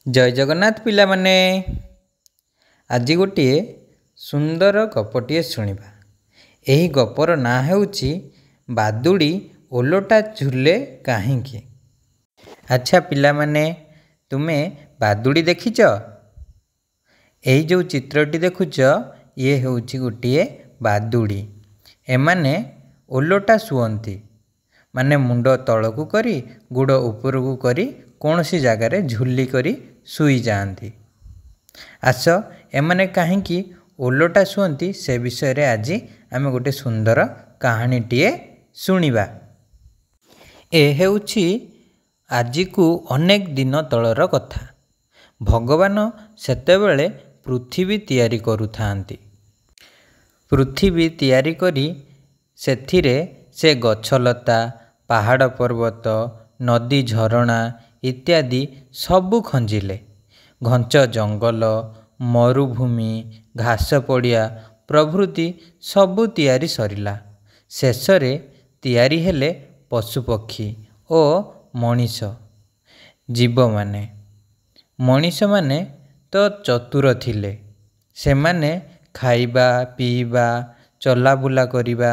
जय जगन्नाथ पिला माने आज गोटे सुंदर गपटिए शुणा। यही गपर ना होउची बादुड़ी ओलटा झुले कहीं। अच्छा पिला माने तुमे बादुड़ी देखिच? यही जो चित्रटी देखुच ये होउची गोटे बादुड़ी। एमाने ओलटा शुअंती माने मुंड तलकू करी गुड़ उपरकू करी कौन सी जगार झुली करी शुई जाती। आस एमाने कहीं ओलटा शुअंती से विषय रे आज आमे गोटे सुंदर कहानीटीए शुणिबा। ए हेउछि आज को अनेक दिन तलर कथा। भगवान सेतेबेले पृथ्वी तैयारी करुथांती। पृथ्वी तैयारी करी सेथिरे से गछलता पहाड़ पर्वत नदी झरणा इत्यादि सबु खंजिले। घंच जंगल मरुभूमि घास पड़िया प्रभृति सबु तैयारी सरिला। शेषरे तैयारी हेले पशुपक्षी ओ मनीष जीव माने। मनीष माने तो चतुर थिले। सेमाने खाइबा पीवा चलाबुला करिबा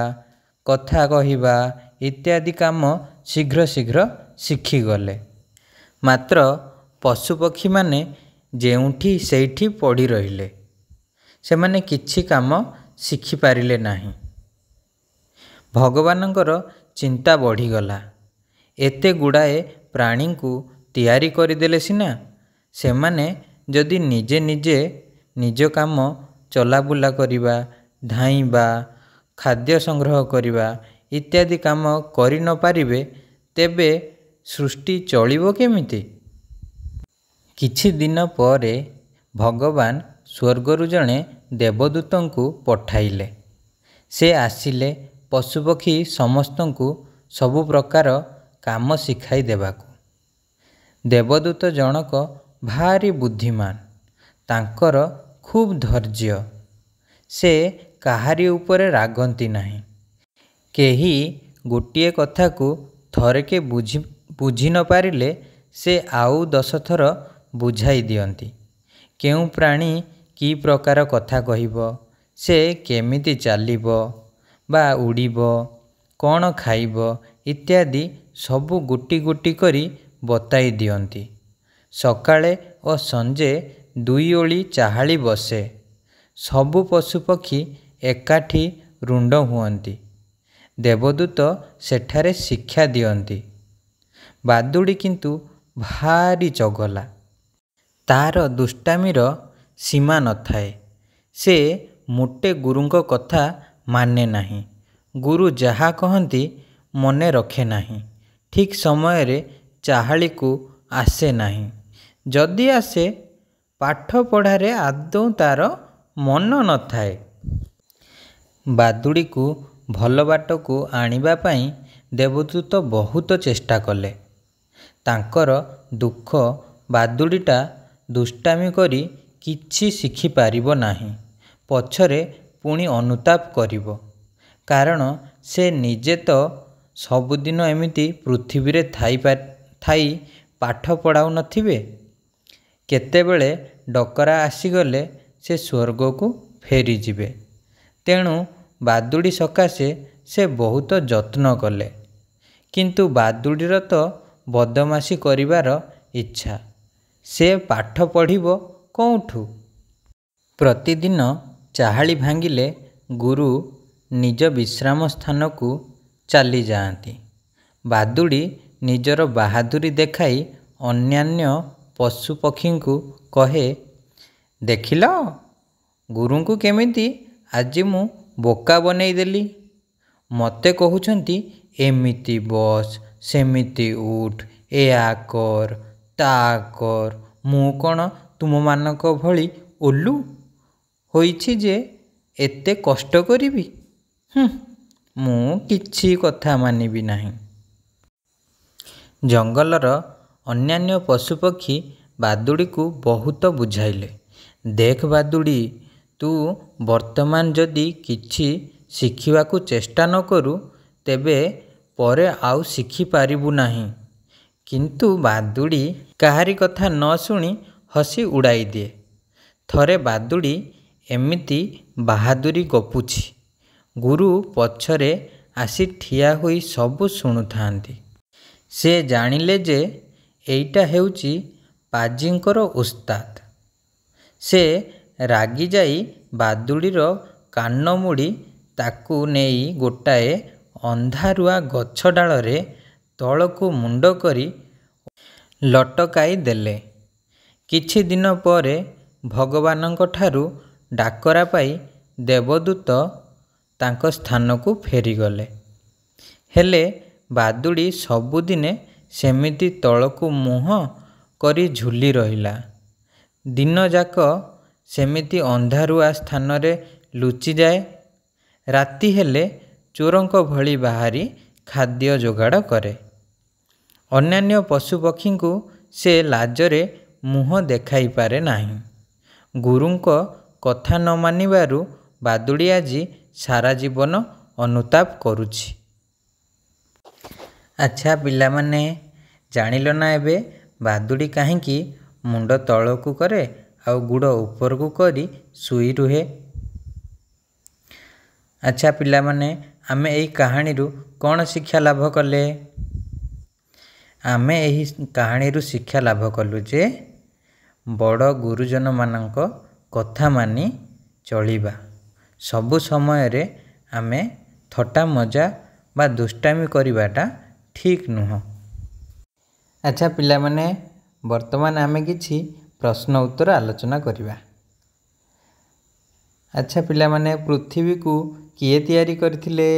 कथा कहिबा इत्यादि काम शीघ्र शीघ्र शिखिगले। मात्र पशुपक्षी माने जेउठी सेठी पड़ी रहिले। सेमाने किछि काम शिखि पारिले नाही। भगवानंकर चिंता बढ़ीगला। एते गुड़ाए प्राणी को तैयारी करदेले सिना सेमाने जदि निजे निजे निज काम चलाबुला करिबा धाइबा खाद्य संग्रह करिबा इत्यादि काम करि न पारिबे तेबे सृष्टि चलिबो केमिति? किछि दिन परे भगवान स्वर्गरु जणे देवदूतंकु पठाइले। से आसिले पशुपक्षी समस्तंकु सबु प्रकार काम शिखाई देबाकु। देवदूत जनक भारी बुद्धिमान। तांकर खूब धैर्य। से काहारी उपरे रागंती नाही। केही गोटिए कथा को थरके बुझी न पारिले से आउ 10 थर बुझाई दियंती। केउ प्राणी की प्रकार कथा कहिबो से केमिति चालिबो बा उड़िबो कौन खाइबो इत्यादि सबु गोटी गोटी करी बताई दियंती। सकाळे और संजे 2 ओली चाहाली बसे। सबु पशुपक्षी एकाठी रुंड हुअंती। देवदूत सेठारे शिक्षा दियंती। बादुड़ी किंतु भारी चगला। तार दुष्टामीर सीमा न थाए। से मोटे गुरुंक कथा माने नाही। गुरु जहा कहंती मने रखे नाही। ठीक समय रे चाहाली को आसे नाही। जदि आसे पाठ पढ़ारे आदौ तार मन न थाए। बादुड़ी को भल बाट को आनिबा पाई देवदूत बहुत चेष्टा कले। तांकर दुख बादुड़ीटा दुष्टामी करी किछि शिखि पारिबो नाही। पछरे पुणी अनुताप करिबो। कारण से निजे तो सबुदिन एमिति पृथ्वी रे थाई पाठ पढ़ाउ नथिबे। केतेबेले डकरा आसीगले से स्वर्ग को फेरी जिबे। तेणु बादुड़ी सकाशे से बहुत जत्न कले। किंतु बादुड़ीर तो बदमाशी करिवार इच्छा। से पाठ पढ़िबो कोउठु? प्रतिदिन चाहाली भांगिले गुरु निज विश्राम स्थान को चली जाती। बादुड़ी निजर बहादुरी देखाई अन्यान्य पशुपक्षी को कहे, देखिल गुरु को केमिति आज मु बोका बनई देली। मते कहउछंती एमिति बस सेमिति उठ एया कर ता कर। मु कौन तुम मानक भली ओलू होइछि जे एते कष्ट करिबी? मु किछि कथा मानिबी नाही। जंगलर अन्यान्य पशुपक्षी बादुड़ी को बहुत बुझाइले। देख बादुड़ी तू वर्तमान जदि किछि शिखिबाकू चेष्टा न करू तेबे परे आउ शिखि पारिबू नाही। किंतु बादुड़ी काहारी कथा न शुणी ହସି ଉଡ଼ାଇ ଦିଏ। ଥରେ ବାଦୁଡ଼ି ଏମିତି ବାହାଦୁରୀ ଗପୁଛି। ଗୁରୁ ପଛରେ ଆସି ଠିଆ ହୋଇ ସବୁ ଶୁଣୁଥାନ୍ତି। ସେ ଜାଣିଲେ ଯେ ଏଇଟା ହେଉଛି ପାଜିଙ୍କର ଉସ୍ତାଦ। ସେ ରାଗିଯାଇ ବାଦୁଡ଼ିର କାନ ମୋଡ଼ି ତାକୁ ନେଇ ଗୋଟାଏ ଅନ୍ଧାରୁଆ ଗଛ ଡାଳରେ ତଳକୁ ମୁଣ୍ଡ କରି ଲଟକାଇ ଦେଲେ। କିଛି ଦିନ ପରେ ଭଗବାନଙ୍କଠାରୁ ଡାକରା ପାଇ ଦେବଦୂତ ତାଙ୍କ ସ୍ଥାନକୁ ଫେରିଗଲେ। ହେଲେ ବାଦୁଡ଼ି ସବୁଦିନେ ସେମିତି ତଳକୁ ମୁହଁ କରି ଝୁଲି ରହିଲା। ଦିନଯାକ ସେମିତି ଅନ୍ଧାରୁଆ ସ୍ଥାନରେ ଲୁଚିଯାଏ। ରାତି ହେଲେ ଚୋରଙ୍କ ଭଳି ବାହାରି ଖାଦ୍ୟ ଯୋଗାଡ଼ କରେ। ଅନ୍ୟାନ୍ୟ ପଶୁପକ୍ଷୀଙ୍କୁ ସେ ଲାଜରେ ମୁହଁ ଦେଖାଇପାରେ ନାହିଁ। ଗୁରୁଙ୍କ କଥା ନ ମାନିବାରୁ ବାଦୁଡ଼ି ଆଜି ସାରା ଜୀବନ ଅନୁତାପ କରୁଛି। ଆଚ୍ଛା ପିଲାମାନେ, ଜାଣିଲ ନା ଏବେ ବାଦୁଡ଼ି କାହିଁକି ମୁଣ୍ଡ ତଳକୁ କରେ ଆଉ ଗୋଡ଼ ଉପରକୁ କରି ଶୋଇ ରୁହେ? ଆଚ୍ଛା ପିଲାମାନେ, ଆମେ ଏହି କାହାଣୀରୁ କ'ଣ ଶିକ୍ଷା ଲାଭ କଲେ? ଆମେ ଏହି କାହାଣୀରୁ ଶିକ୍ଷା ଲାଭ କଲୁ ଯେ ବଡ଼ ଗୁରୁଜନମାନଙ୍କ କଥା ମାନି ଚଳିବା। ସବୁ ସମୟରେ ଆମେ ଥଟ୍ଟା ମଜା ବା ଦୁଷ୍ଟାମି କରିବାଟା ଠିକ୍ ନୁହଁ। ଆଚ୍ଛା ପିଲାମାନେ, ବର୍ତ୍ତମାନ ଆମେ କିଛି ପ୍ରଶ୍ନ ଉତ୍ତର ଆଲୋଚନା କରିବା। ଆଚ୍ଛା ପିଲାମାନେ, ପୃଥିବୀକୁ କିଏ ତିଆରି କରିଥିଲେ?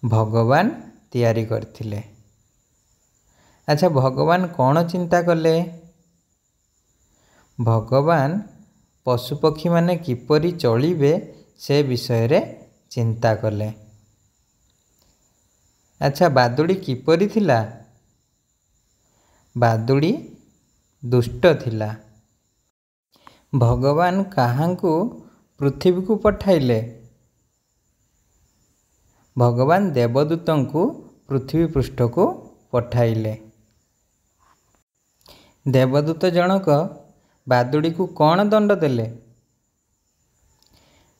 ଭଗବାନ ତିଆରି କରିଥିଲେ। ଆଚ୍ଛା, ଭଗବାନ କ'ଣ ଚିନ୍ତା କଲେ? ଭଗବାନ ପଶୁପକ୍ଷୀମାନେ କିପରି ଚଳିବେ ସେ ବିଷୟରେ ଚିନ୍ତା କଲେ। ଆଚ୍ଛା, ବାଦୁଡ଼ି କିପରି ଥିଲା? ବାଦୁଡ଼ି ଦୁଷ୍ଟ ଥିଲା। ଭଗବାନ କାହାଙ୍କୁ ପୃଥିବୀକୁ ପଠାଇଲେ? ଭଗବାନ ଦେବଦୂତଙ୍କୁ ପୃଥିବୀ ପୃଷ୍ଠକୁ ପଠାଇଲେ। ଦେବଦୂତ ଜଣକ ବାଦୁଡ଼ିକୁ କ'ଣ ଦଣ୍ଡ ଦେଲେ?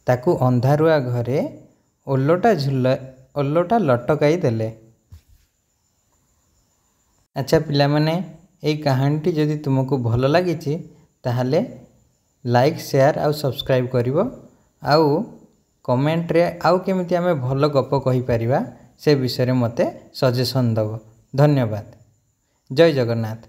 ତାକୁ ଅନ୍ଧାରୁଆ ଘରେ ଓଲଟା ଲଟକାଇ ଦେଲେ। ଆଚ୍ଛା ପିଲାମାନେ, ଏହି କାହାଣୀଟି ଯଦି ତୁମକୁ ଭଲ ଲାଗିଛି ତାହେଲେ ଲାଇକ୍, ସେୟାର ଆଉ ସବସ୍କ୍ରାଇବ୍ କରିବ। ଆଉ କମେଣ୍ଟରେ ଆଉ କେମିତି ଆମେ ଭଲ ଗପ କହିପାରିବା ସେ ବିଷୟରେ ମୋତେ ସଜେସନ୍ ଦେବ। ଧନ୍ୟବାଦ। ଜୟ ଜଗନ୍ନାଥ।